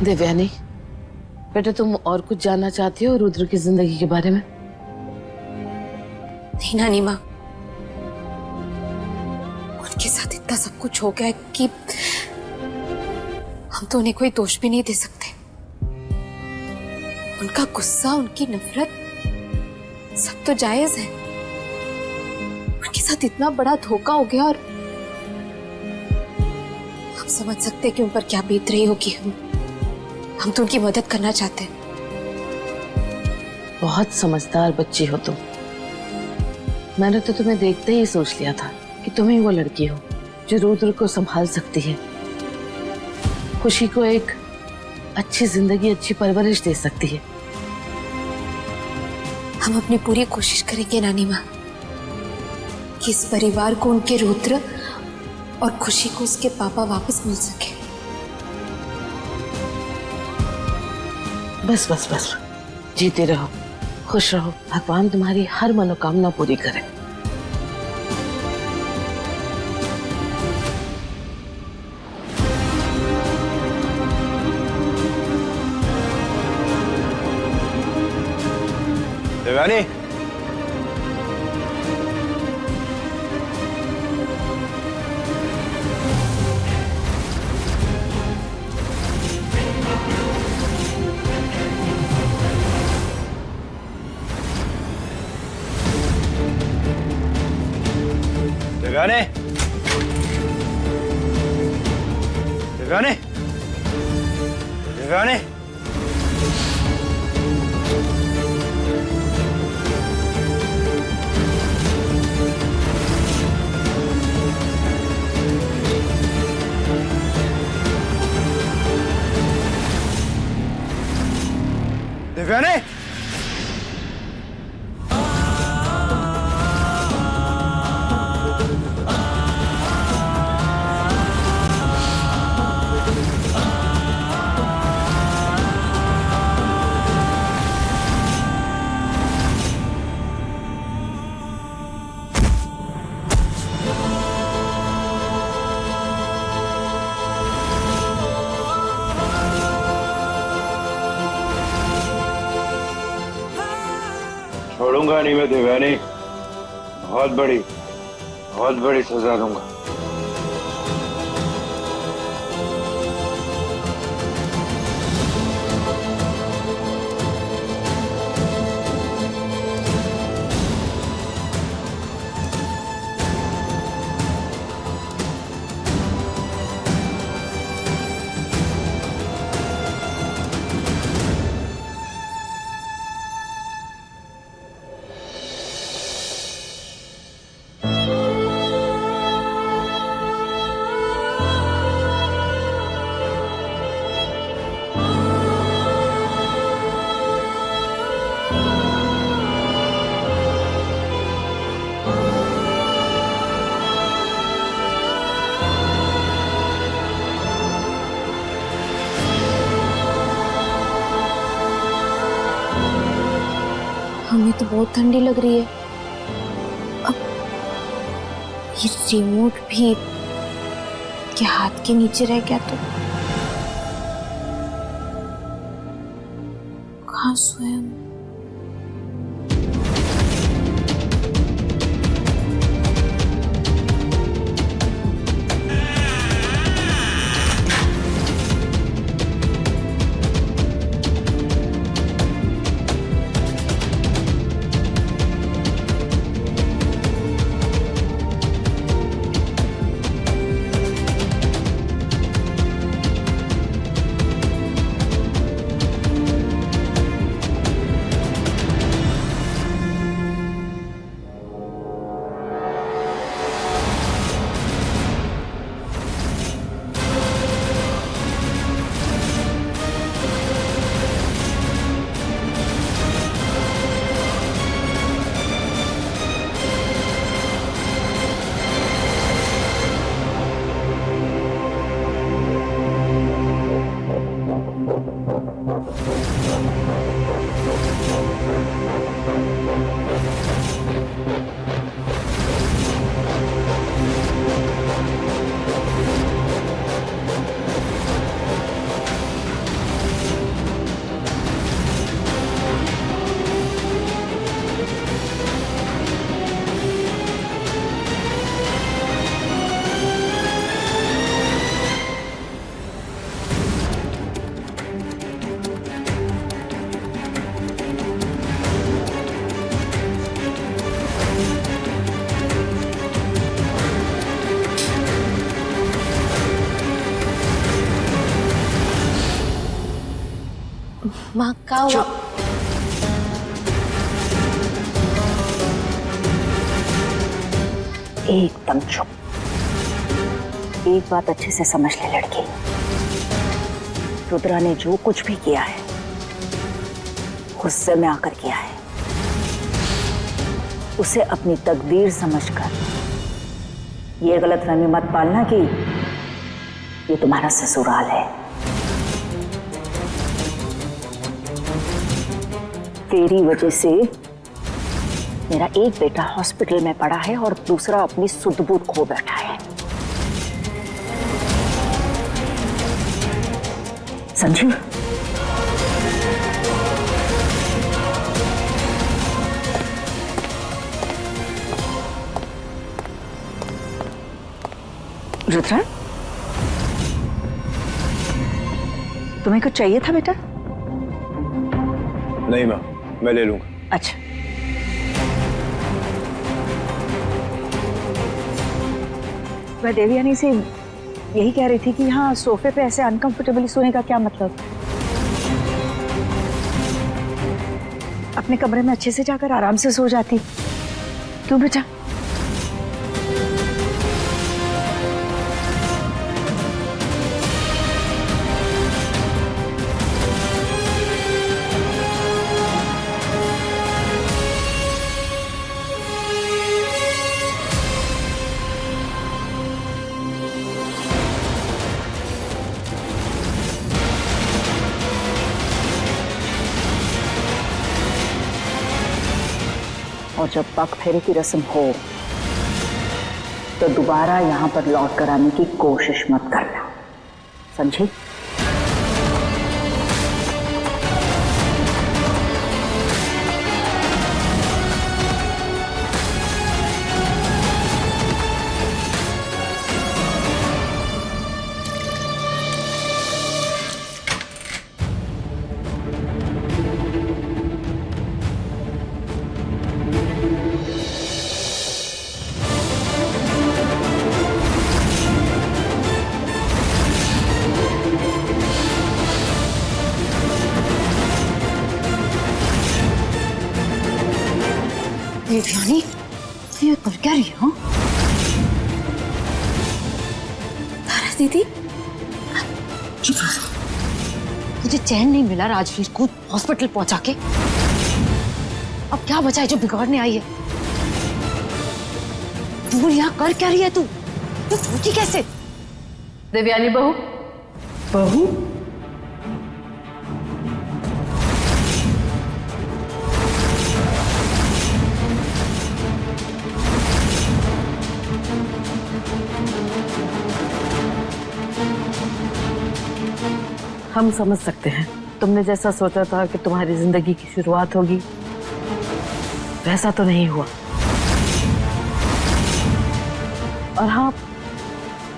देवयानी, बेटा तुम और कुछ जानना चाहती हो रुद्र की जिंदगी के बारे में? नहीं नानी माँ, उनके साथ इतना सब कुछ हो गया है कि हम तो उन्हें कोई दोष भी नहीं दे सकते। उनका गुस्सा, उनकी नफरत सब तो जायज है। उनके साथ इतना बड़ा धोखा हो गया और हम समझ सकते हैं कि उन पर क्या बीत रही होगी। हम तो उनकी मदद करना चाहते हैं। बहुत समझदार बच्ची हो तुम। मैंने तो तुम्हें देखते ही सोच लिया था कि तुम ही वो लड़की हो जो रुद्र को संभाल सकती है, खुशी को एक अच्छी जिंदगी, अच्छी परवरिश दे सकती है। हम अपनी पूरी कोशिश करेंगे नानी माँ कि इस परिवार को उनके रुद्र और खुशी को उसके पापा वापस मिल सके। बस बस बस, जीते रहो, खुश रहो। भगवान तुम्हारी हर मनोकामना पूरी करे। देवयानी, देवयानी, देवयानी, देवयानी, देवयानी, छोड़ूंगा नहीं मैं देवयानी। बहुत बड़ी सजा दूंगा। हमें तो बहुत ठंडी लग रही है। अब ये रिमोट भी के हाथ के नीचे रह गया तो कहाँ सोए हम? माँ का हुआ? एकदम चुप। एक बात अच्छे से समझ ले लड़की, रुद्रा ने जो कुछ भी किया है गुस्से में आकर किया है। उसे अपनी तकदीर समझकर ये गलतफहमी मत पालना कि ये तुम्हारा ससुराल है। तेरी वजह से मेरा एक बेटा हॉस्पिटल में पड़ा है और दूसरा अपनी सुध-बुध खो बैठा है। समझी? रुद्रा, तुम्हें कुछ चाहिए था बेटा? नहीं माँ, मैं ले लूंगा। अच्छा, मैं देवयानी से यही कह रही थी कि यहाँ सोफे पे ऐसे अनकंफर्टेबली सोने का क्या मतलब? अपने कमरे में अच्छे से जाकर आराम से सो जाती। क्यों बेटा? और जब पग फेरे की रस्म हो तो दोबारा यहां पर लौट कर आने की कोशिश मत करना, समझी? देवयानी, ये कर क्या रही हो? तारा दीदी, चुप रहो। मुझे चैन नहीं मिला राजवीर को हॉस्पिटल पहुंचा के। अब क्या बचा है जो बिगाड़ने आई है? तू यहाँ कर क्या रही है? तू उठी कैसे? देवयानी बहू, बहू? हम समझ सकते हैं तुमने जैसा सोचा था कि तुम्हारी जिंदगी की शुरुआत होगी वैसा तो नहीं हुआ। और हाँ,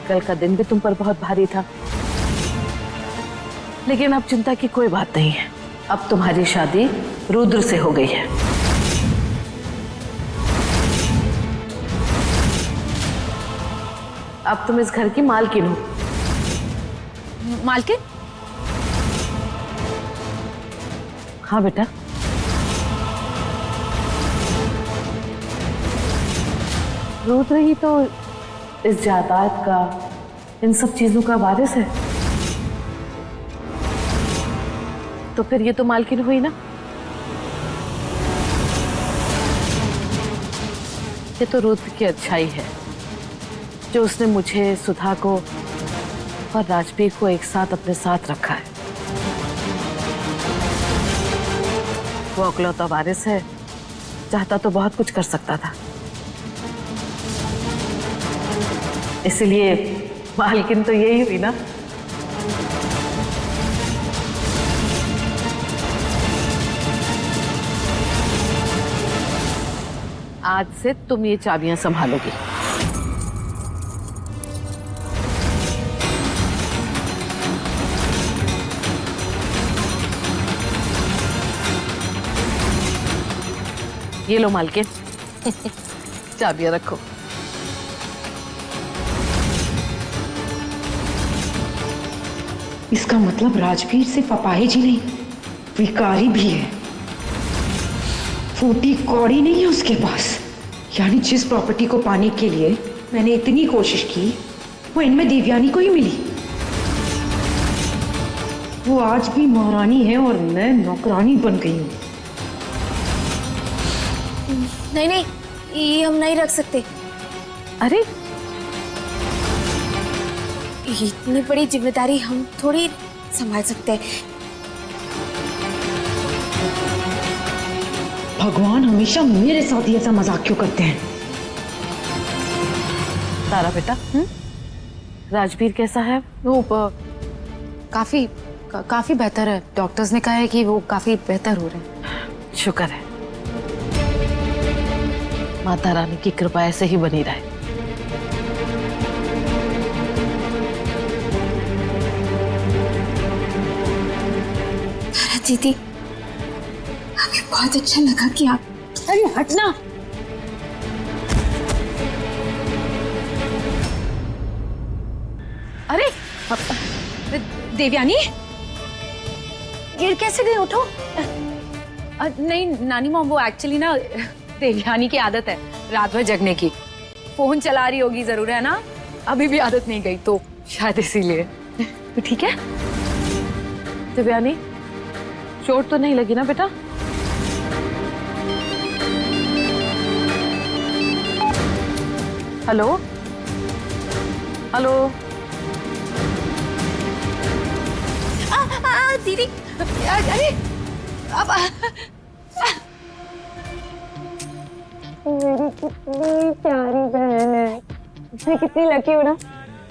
कल का दिन भी तुम पर बहुत भारी था, लेकिन अब चिंता की कोई बात नहीं है। अब तुम्हारी शादी रुद्र से हो गई है। अब तुम इस घर की मालकिन हो। मालकिन? हाँ बेटा, रुद्र ही तो इस जायदाद का, इन सब चीजों का वारिस है। तो फिर ये तो मालकिन हुई ना। ये तो रुद्र की अच्छाई है जो उसने मुझे, सुधा को और राजवीर को एक साथ अपने साथ रखा है। वो अकलौता वारिस है, चाहता तो बहुत कुछ कर सकता था, इसलिए मालकिन तो यही हुई ना। आज से तुम ये चाबियां संभालोगी। ये लो मालकिन, चाबियां रखो। इसका मतलब राजवीर सिर्फ अपाहिज ही नहीं भिखारी भी है, फूटी कौड़ी नहीं है उसके पास। यानी जिस प्रॉपर्टी को पाने के लिए मैंने इतनी कोशिश की वो इनमें देवयानी को ही मिली। वो आज भी महारानी है और मैं नौकरानी बन गई हूँ। नहीं नहीं, ये हम नहीं रख सकते। अरे इतनी बड़ी जिम्मेदारी हम थोड़ी संभाल सकते हैं। भगवान हमेशा मेरे साथ ही ऐसा मजाक क्यों करते हैं? तारा बेटा, राजवीर कैसा है? वो काफी बेहतर है। डॉक्टर्स ने कहा है कि वो काफी बेहतर हो रहे हैं। शुक्र है, माता रानी की कृपा ऐसे ही बनी रहे। तारा दीदी, हमें बहुत अच्छा लगा कि आप। अरे हटना। अरे देवयानी, गिर कैसे गए? उठो। नहीं नानी मॉम, वो एक्चुअली ना देवयानी की आदत है रात भर जगने की। फोन चला रही होगी जरूर, है ना? अभी भी आदत नहीं गई तो शायद इसीलिए। तो ठीक है। दिव्यानी, चोट तो नहीं लगी ना बेटा? Hello hello. दीदी, अरे अब मेरी कितनी प्यारी बहन है। मैं कितनी लकी हूँ ना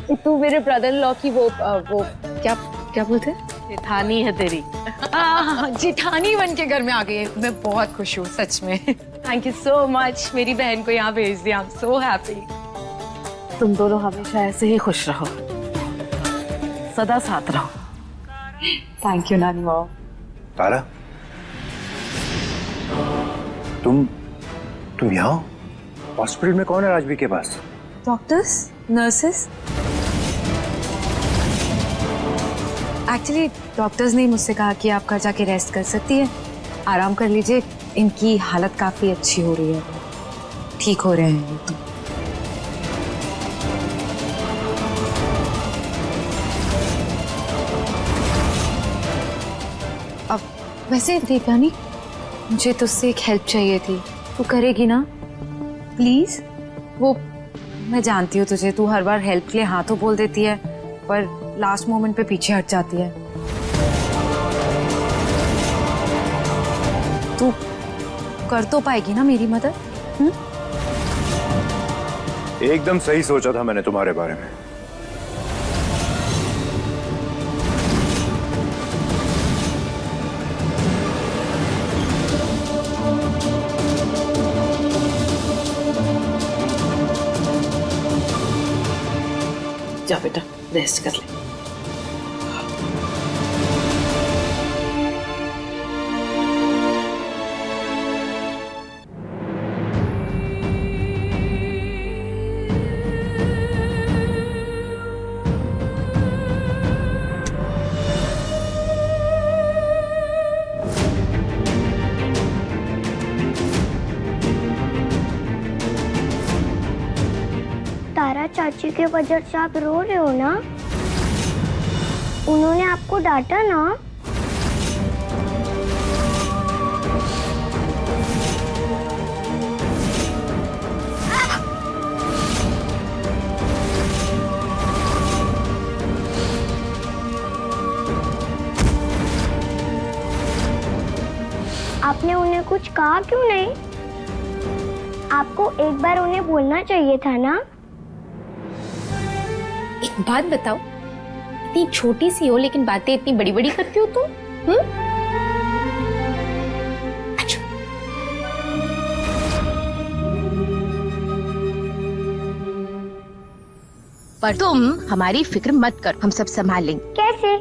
कि तू मेरे ब्रदर इन लॉ की वो क्या बोलते हैं, जेठानी है तेरी। जेठानी बन के घर में आ गई है। मैं बहुत खुश हूँ सच में। थैंक यू सो मच, मेरी बहन को यहाँ भेज दिया। I am so happy. तुम दोनों हमेशा ऐसे ही खुश रहो, सदा साथ रहो। थैंक यू नानी मॉम। तारा, तुम यहाँ हॉस्पिटल में? कौन है राजवीर के पास? Doctors, nurses. एक्चुअली डॉक्टर्स ने मुझसे कहा कि आप घर जाके रेस्ट कर सकती है, आराम कर लीजिए। इनकी हालत काफी अच्छी हो रही है, ठीक हो रहे हैं ये तो। अब वैसे देवयानी, मुझे तुझसे एक हेल्प चाहिए थी। तू करेगी ना प्लीज? वो मैं जानती हूँ तुझे, तू हर बार हेल्प के लिए हाँ तो बोल देती है पर लास्ट मोमेंट पे पीछे हट जाती है। तू कर तो पाएगी ना मेरी मदद? एकदम सही सोचा था मैंने तुम्हारे बारे में। जा बेटा, रेस्ट कर ले। तारा चाची के वजह से आप रो रहे हो ना? उन्होंने आपको डांटा ना? आपने उन्हें कुछ कहा क्यों नहीं? आपको एक बार उन्हें बोलना चाहिए था ना? एक बात बताओ, इतनी छोटी सी हो लेकिन बातें इतनी बड़ी बड़ी करती हो तुम? अच्छा। पर तुम हमारी फिक्र मत कर, हम सब संभाल लेंगे। कैसे?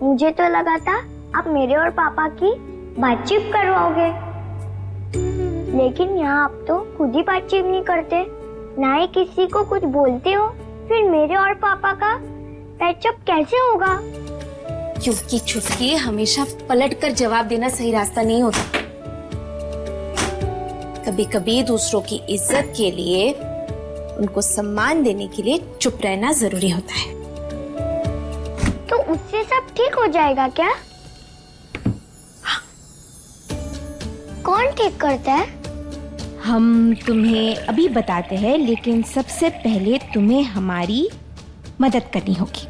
मुझे तो लगा था आप मेरे और पापा की बातचीत करवाओगे, लेकिन यहाँ आप तो खुद ही बातचीत नहीं करते, ना ही किसी को कुछ बोलते हो। फिर मेरे और पापा का पैचअप कैसे होगा? क्योंकि छुटकी हमेशा पलटकर जवाब देना सही रास्ता नहीं होता। कभी कभी दूसरों की इज्जत के लिए, उनको सम्मान देने के लिए चुप रहना जरूरी होता है। तो उससे सब ठीक हो जाएगा क्या? कौन ठीक करता है? हम तुम्हें अभी बताते हैं, लेकिन सबसे पहले तुम्हें हमारी मदद करनी होगी।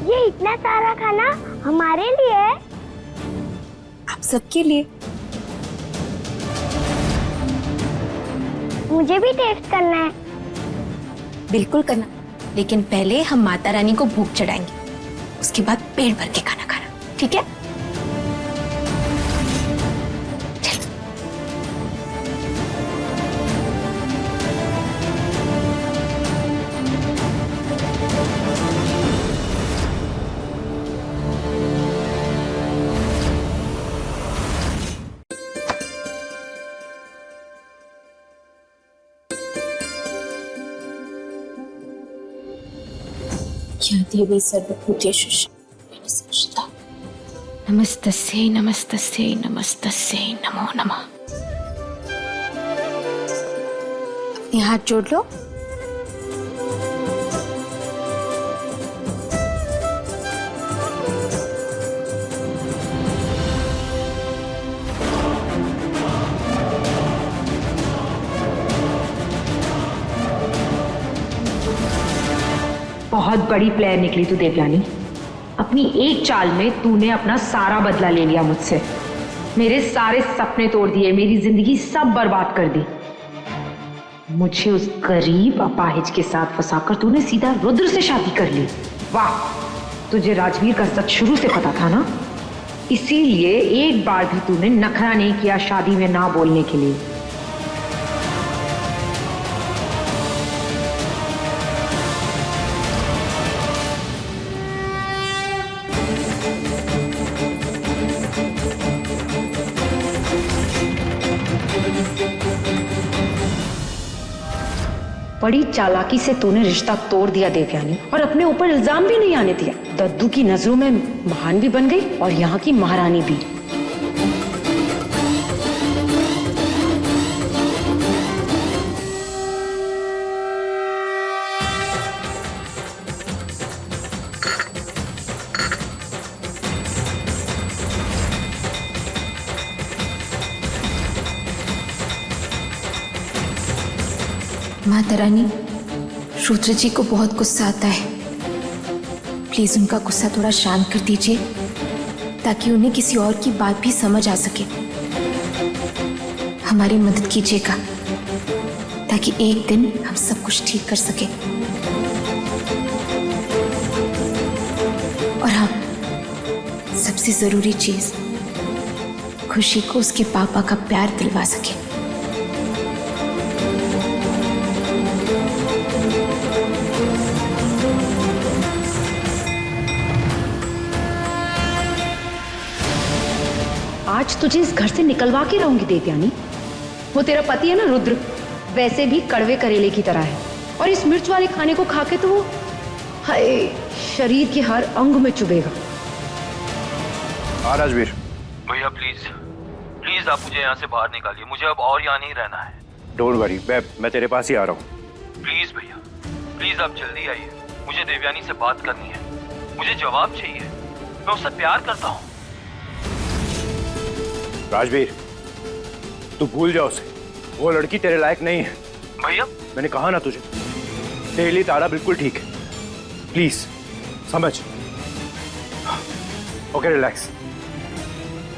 ये इतना सारा खाना हमारे लिए है? आप सबके लिए। मुझे भी टेस्ट करना है। बिल्कुल करना, लेकिन पहले हम माता रानी को भोग चढ़ाएंगे, उसके बाद पेट भर के खाना खाना, ठीक है? चलो। या देवी सर्वभूतेषु संस्थिता। नमस्तस्यै नमस्तस्यै नमस्तस्यै नमो नमः। अपने हाथ जोड़ लो। बहुत बड़ी प्लेयर निकली तू देवयानी। अपनी एक चाल में तूने अपना सारा बदला ले लिया मुझसे। मेरे सारे सपने तोड़ दिए, मेरी जिंदगी सब बर्बाद कर दी। मुझे उस गरीब अपाहिज के साथ फंसाकर तूने सीधा रुद्र से शादी कर ली। वाह, तुझे राजवीर का सच शुरू से पता था ना, इसीलिए एक बार भी तूने नखरा नहीं किया शादी में ना बोलने के लिए। बड़ी चालाकी से तूने रिश्ता तोड़ दिया देवयानी, और अपने ऊपर इल्जाम भी नहीं आने दिया। दद्दू की नजरों में महान भी बन गई और यहाँ की महारानी भी। माता रानी, रुद्र जी को बहुत गुस्सा आता है, प्लीज उनका गुस्सा थोड़ा शांत कर दीजिए, ताकि उन्हें किसी और की बात भी समझ आ सके। हमारी मदद कीजिएगा, ताकि एक दिन हम सब कुछ ठीक कर सके। और हाँ, सबसे जरूरी चीज, खुशी को उसके पापा का प्यार दिलवा सके। आज तुझे इस घर से निकलवा के रहूंगी देवयानी। वो तेरा पति है ना रुद्र, वैसे भी कड़वे करेले की तरह है, और इस मिर्च वाले खाने को खा के तो वो हाय शरीर के हर अंग में चुभेगा। हाँ राजवीर। भैया प्लीज प्लीज आप मुझे यहाँ से बाहर निकालिए, मुझे अब और यहाँ नहीं रहना है। डोंट वरी बैब, मैं तेरे पास ही आ रहा हूँ। प्लीज भैया प्लीज आप जल्दी आइए, मुझे देवयानी से बात करनी है, मुझे जवाब चाहिए, मैं उससे प्यार करता हूँ। राजवीर, तू भूल जा उसे, वो लड़की तेरे लायक नहीं है। भैया मैंने कहा ना तुझे, तेरे लिए तारा बिल्कुल ठीक है, प्लीज समझ। ओके रिलैक्स,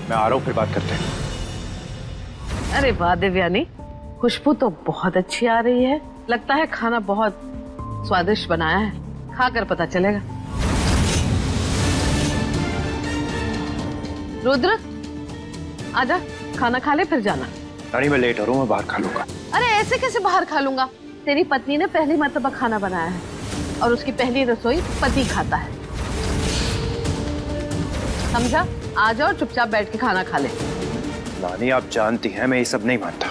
मैं आ रहा हूँ, फिर बात करते हैं। अरे वाह देवयानी, खुशबू तो बहुत अच्छी आ रही है। लगता है खाना बहुत स्वादिष्ट बनाया है, खाकर पता चलेगा। रुद्र आजा, खाना खा ले फिर जाना। रानी मैं लेट हो रहा हूँ, मैं बाहर खा लूंगा। अरे ऐसे कैसे बाहर खा लूंगा? तेरी पत्नी ने पहली मर्तबा खाना बनाया है और उसकी पहली रसोई पति खाता है। समझा? आ जाओ, चुपचाप बैठ के खाना खा ले। नानी आप जानती हैं मैं ये सब नहीं मानता।